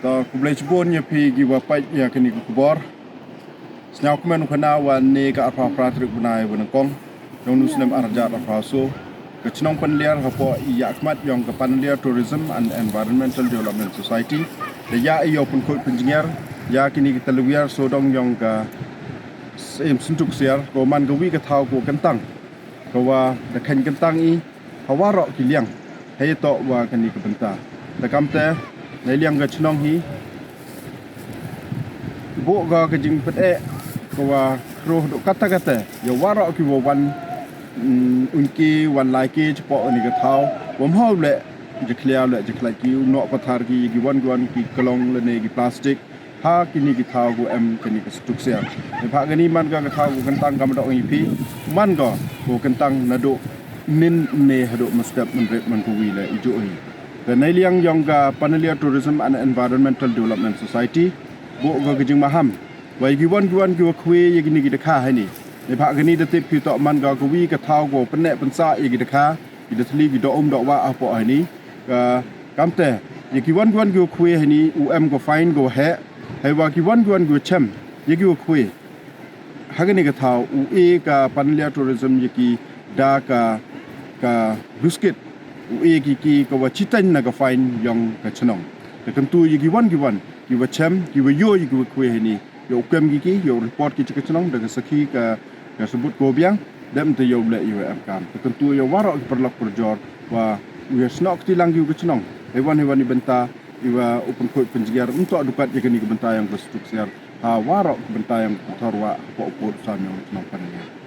to kublai chbon ya pi gi wa pai ya kini ku bor snyau kmen khana wan ne ka apha pratrik bunai bun kong dong nu snem arja apha so ke chnong pan liar ha po ya kmat yong ka pan liar tourism and environmental development society de ya yo pun ko penjinger ya kini kita luar so dong yong ka sem suntuk siar ko man go wi ka thau ko kentang ko wa da khan kentang i hawa ro ki liang hay to wa kani ka benta da kamteในเรื่องกับชนองฮีโบก็จริงเป็นก็ว่าครูกัตตะกัตแต่อย่าว่าเราคือวันอุ่นกีวันลายกีเฉพาะอันนี้ก็เท้าผมห้าวเลยจะเคลียร์เลยจะคลายกีนอกประทารกีกี่วันกี่กล่องเลยในกี่พลาสติกถ้ากินนี่กี่เท้ากูกันนี่ก็สตุกเสียในภาคนี้มันก็เท้ากูกันตั้งกำลังอีพีมันก็กูกันตั้งนาดูนินเนหดูมันสเต็ปมันเร็วมันกูวีเลยอีจุยdanในเรื่องยองกา Panalia Tourism and Environmental Development Society บุกก็จึงมาห้ามไว้กี่วันกี่คุยยังกินกี่ตะค่าให้นี่ในภาคนี้จะติดผิวต่อมันก็กวีกระเท้าก็เป็นแหนเป็นซ่ายังกี่ตะค่ากี่ตะทลีกี่ดอกดอกว่าเอาปอให้นี่ก็กำแต่ยังกี่วันกี่คุยให้นี่ ก็ไฟน์ก็แห่ให้ว่ากี่วันกี่แชมยังกี่คุยหากนี่กระเท้ากับ Panalia Tourism ยังกี่ดากับบิสกิตki ko wa chitan na ka fine yang ka chnong te kan tu yi ki wan ki wa chem ki wa yo yi ki kwe ni yo kem ki yo report ki ka chnong da ka sakhi ka sebut ko biang dem te yo le yo am kam te kan tu yo waro ki perlok perjor wa we snok ti lang ki ka chnong hewan ni benta iwa open ko penjigar untuk adukat ye ni ka benta yang ka stuk ser ha waro benta yang torwa po san yang chnong pan ni